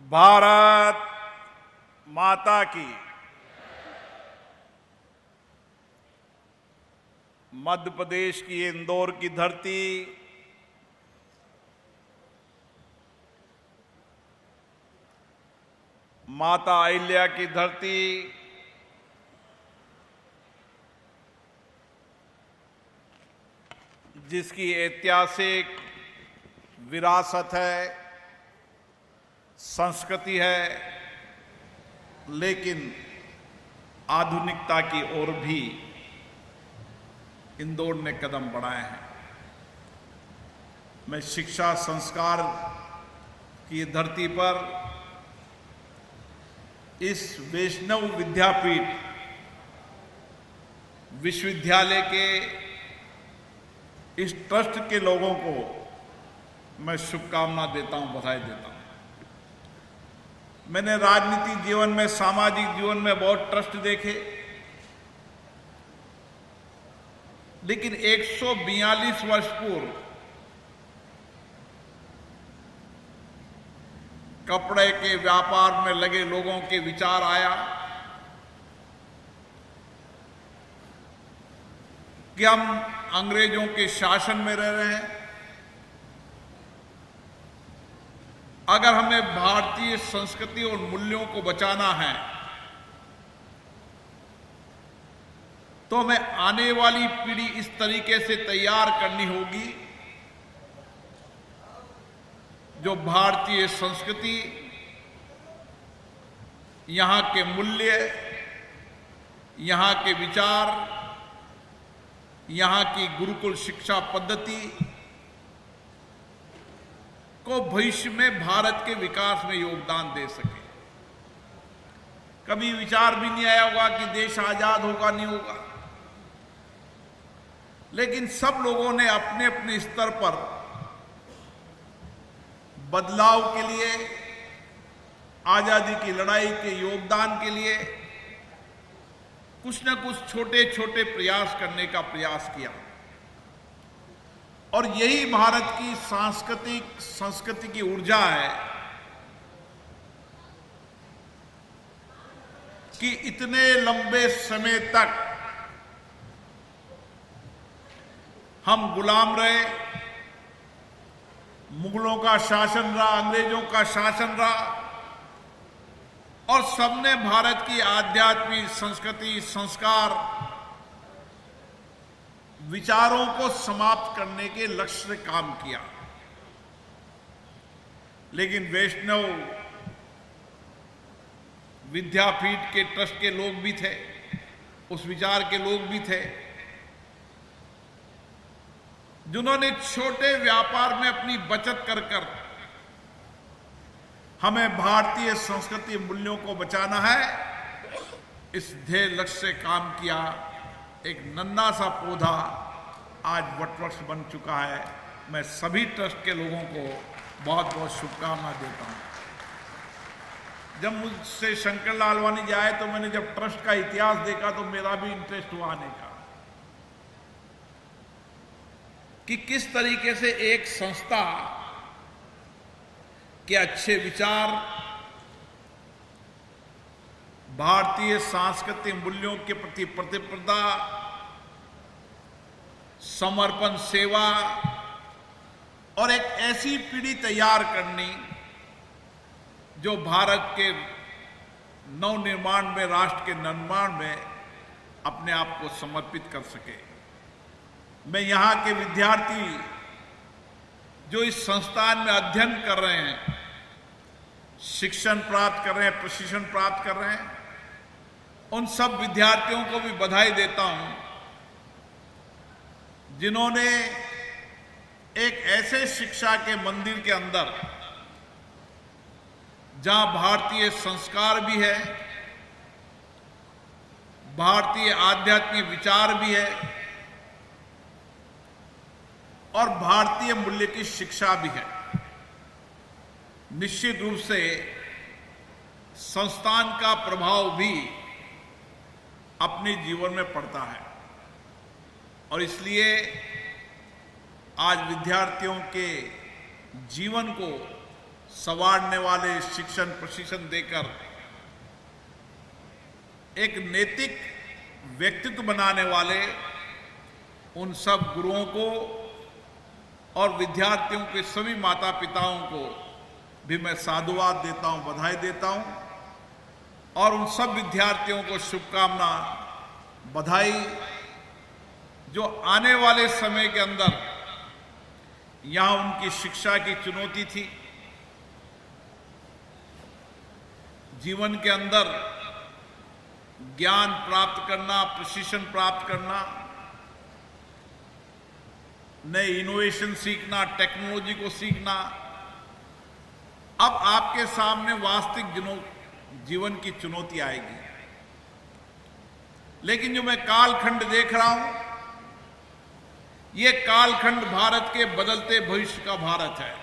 भारत माता की। मध्य प्रदेश की इंदौर की धरती माता अहिल्या की धरती जिसकी ऐतिहासिक विरासत है, संस्कृति है, लेकिन आधुनिकता की ओर भी इंदौर ने कदम बढ़ाए हैं। मैं शिक्षा संस्कार की धरती पर इस वैष्णव विद्यापीठ विश्वविद्यालय के इस ट्रस्ट के लोगों को मैं शुभकामना देता हूं, बधाई देता हूं। मैंने राजनीतिक जीवन में, सामाजिक जीवन में बहुत ट्रस्ट देखे, लेकिन 142 वर्ष पूर्व कपड़े के व्यापार में लगे लोगों के विचार आया कि हम अंग्रेजों के शासन में रह रहे हैं, अगर हमें भारतीय संस्कृति और मूल्यों को बचाना है तो हमें आने वाली पीढ़ी इस तरीके से तैयार करनी होगी जो भारतीय संस्कृति, यहां के मूल्य, यहां के विचार, यहां की गुरुकुल शिक्षा पद्धति को भविष्य में भारत के विकास में योगदान दे सके। कभी विचार भी नहीं आया होगा कि देश आजाद होगा, नहीं होगा, लेकिन सब लोगों ने अपने अपने स्तर पर बदलाव के लिए, आजादी की लड़ाई के योगदान के लिए कुछ न कुछ छोटे छोटे प्रयास करने का प्रयास किया। और यही भारत की सांस्कृतिक संस्कृति की ऊर्जा है कि इतने लंबे समय तक हम गुलाम रहे, मुगलों का शासन रहा, अंग्रेजों का शासन रहा, और सबने भारत की आध्यात्मिक संस्कृति, संस्कार, विचारों को समाप्त करने के लक्ष्य से काम किया। लेकिन वैष्णव विद्यापीठ के ट्रस्ट के लोग भी थे, उस विचार के लोग भी थे, जिन्होंने छोटे व्यापार में अपनी बचत कर कर हमें भारतीय संस्कृति मूल्यों को बचाना है, इस ध्येय लक्ष्य से काम किया। एक नन्हा सा पौधा आज वटवृक्ष बन चुका है। मैं सभी ट्रस्ट के लोगों को बहुत बहुत शुभकामना देता हूं। जब मुझसे शंकर लालवानी जी आए तो मैंने जब ट्रस्ट का इतिहास देखा तो मेरा भी इंटरेस्ट हुआ आने का कि किस तरीके से एक संस्था के अच्छे विचार, भारतीय सांस्कृतिक मूल्यों के प्रति प्रतिबद्धता, समर्पण, सेवा और एक ऐसी पीढ़ी तैयार करनी जो भारत के नवनिर्माण में, राष्ट्र के निर्माण में अपने आप को समर्पित कर सके। मैं यहां के विद्यार्थी जो इस संस्थान में अध्ययन कर रहे हैं, शिक्षण प्राप्त कर रहे हैं, प्रशिक्षण प्राप्त कर रहे हैं, उन सब विद्यार्थियों को भी बधाई देता हूं जिन्होंने एक ऐसे शिक्षा के मंदिर के अंदर, जहां भारतीय संस्कार भी है, भारतीय आध्यात्मिक विचार भी है और भारतीय मूल्य की शिक्षा भी है, निश्चित रूप से संस्थान का प्रभाव भी अपने जीवन में पड़ता है। और इसलिए आज विद्यार्थियों के जीवन को संवारने वाले, शिक्षण प्रशिक्षण देकर एक नैतिक व्यक्तित्व बनाने वाले उन सब गुरुओं को और विद्यार्थियों के सभी माता पिताओं को भी मैं साधुवाद देता हूं, बधाई देता हूं और उन सब विद्यार्थियों को शुभकामना, बधाई, जो आने वाले समय के अंदर यहां उनकी शिक्षा की चुनौती थी, जीवन के अंदर ज्ञान प्राप्त करना, प्रशिक्षण प्राप्त करना, नए इनोवेशन सीखना, टेक्नोलॉजी को सीखना। अब आपके सामने वास्तविक जीवन की चुनौती आएगी। लेकिन जो मैं कालखंड देख रहा हूं, यह कालखंड भारत के बदलते भविष्य का भारत है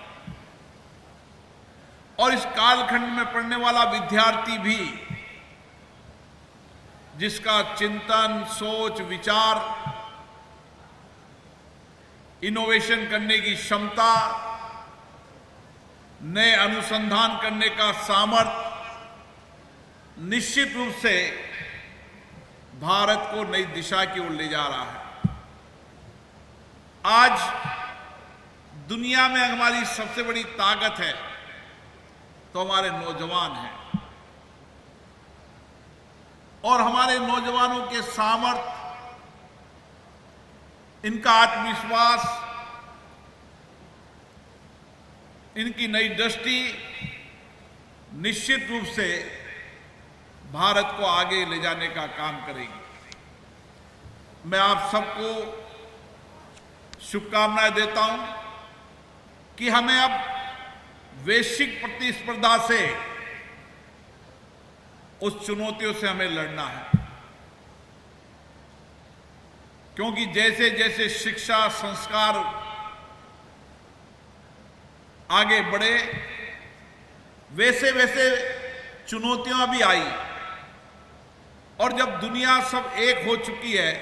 और इस कालखंड में पढ़ने वाला विद्यार्थी भी, जिसका चिंतन, सोच, विचार, इनोवेशन करने की क्षमता, नए अनुसंधान करने का सामर्थ्य निश्चित रूप से भारत को नई दिशा की ओर ले जा रहा है। आज दुनिया में हमारी सबसे बड़ी ताकत है तो हमारे नौजवान हैं और हमारे नौजवानों के सामर्थ्य, इनका आत्मविश्वास, इनकी नई दृष्टि निश्चित रूप से भारत को आगे ले जाने का काम करेगी। मैं आप सबको शुभकामनाएं देता हूं कि हमें अब वैश्विक प्रतिस्पर्धा से, उस चुनौतियों से हमें लड़ना है, क्योंकि जैसे जैसे शिक्षा, संस्कार आगे बढ़े, वैसे वैसे चुनौतियां भी आई और जब दुनिया सब एक हो चुकी है,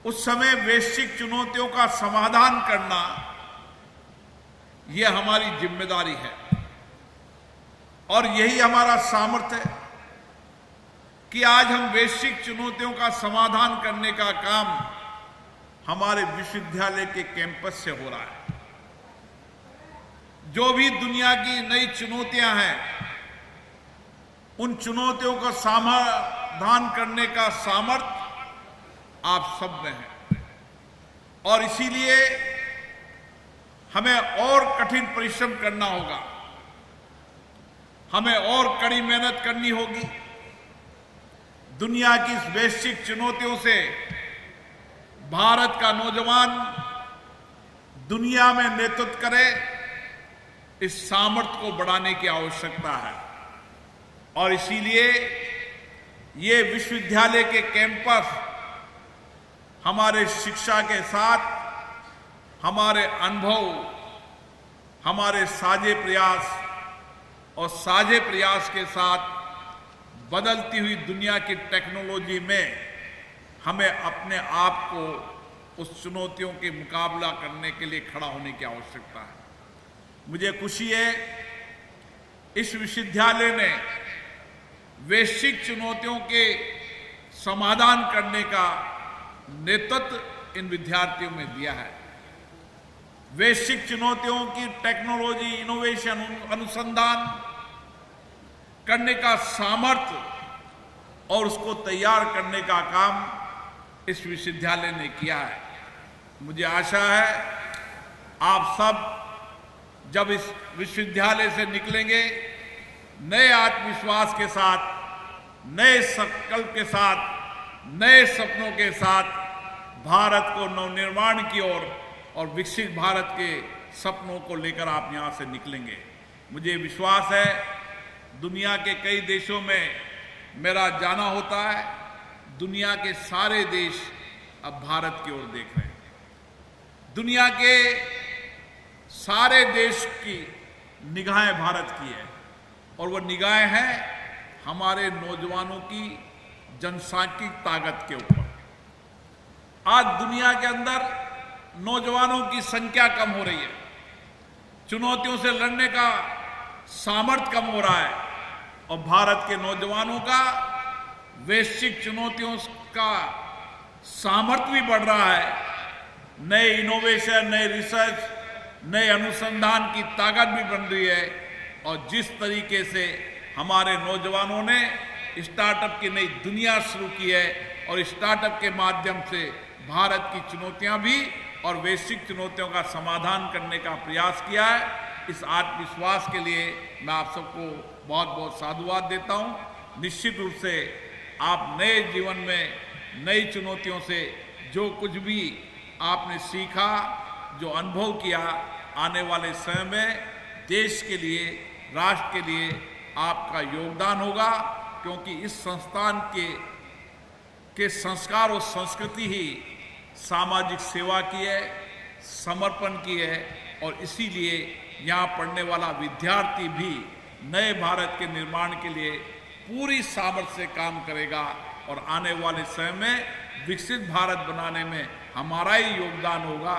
उस समय वैश्विक चुनौतियों का समाधान करना यह हमारी जिम्मेदारी है और यही हमारा सामर्थ्य है कि आज हम वैश्विक चुनौतियों का समाधान करने का काम हमारे विश्वविद्यालय के कैंपस से हो रहा है। जो भी दुनिया की नई चुनौतियां हैं, उन चुनौतियों का समाधान करने का सामर्थ्य आप सब में है और इसीलिए हमें और कठिन परिश्रम करना होगा, हमें और कड़ी मेहनत करनी होगी। दुनिया की इस वैश्विक चुनौतियों से भारत का नौजवान दुनिया में नेतृत्व करे, इस सामर्थ्य को बढ़ाने की आवश्यकता है और इसीलिए ये विश्वविद्यालय के कैंपस हमारे शिक्षा के साथ, हमारे अनुभव, हमारे साझे प्रयास और साझे प्रयास के साथ बदलती हुई दुनिया की टेक्नोलॉजी में हमें अपने आप को उस चुनौतियों के मुकाबला करने के लिए खड़ा होने की आवश्यकता है। मुझे खुशी है इस विश्वविद्यालय ने वैश्विक चुनौतियों के समाधान करने का नेतृत्व इन विद्यार्थियों में दिया है। वैश्विक चुनौतियों की टेक्नोलॉजी, इनोवेशन, अनुसंधान करने का सामर्थ्य और उसको तैयार करने का काम इस विश्वविद्यालय ने किया है। मुझे आशा है आप सब जब इस विश्वविद्यालय से निकलेंगे, नए आत्मविश्वास के साथ, नए संकल्प के साथ, नए सपनों के साथ भारत को नवनिर्माण की ओर और विकसित भारत के सपनों को लेकर आप यहां से निकलेंगे। मुझे विश्वास है दुनिया के कई देशों में मेरा जाना होता है, दुनिया के सारे देश अब भारत की ओर देख रहे हैं। दुनिया के सारे देश की निगाहें भारत की है और वो निगाहें हैं हमारे नौजवानों की जनसांख्यिक ताकत के ऊपर। आज दुनिया के अंदर नौजवानों की संख्या कम हो रही है, चुनौतियों से लड़ने का सामर्थ्य कम हो रहा है और भारत के नौजवानों का वैश्विक चुनौतियों का सामर्थ्य भी बढ़ रहा है। नए इनोवेशन, नए रिसर्च, नए अनुसंधान की ताकत भी बन रही है और जिस तरीके से हमारे नौजवानों ने स्टार्टअप की नई दुनिया शुरू की है और स्टार्टअप के माध्यम से भारत की चुनौतियां भी और वैश्विक चुनौतियों का समाधान करने का प्रयास किया है, इस आत्मविश्वास के लिए मैं आप सबको बहुत बहुत साधुवाद देता हूं। निश्चित रूप से आप नए जीवन में नई चुनौतियों से जो कुछ भी आपने सीखा, जो अनुभव किया, आने वाले समय में देश के लिए, राष्ट्र के लिए आपका योगदान होगा, क्योंकि इस संस्थान के संस्कार और संस्कृति ही सामाजिक सेवा की है, समर्पण की है और इसीलिए यहाँ पढ़ने वाला विद्यार्थी भी नए भारत के निर्माण के लिए पूरी सामर्थ्य से काम करेगा और आने वाले समय में विकसित भारत बनाने में हमारा ही योगदान होगा।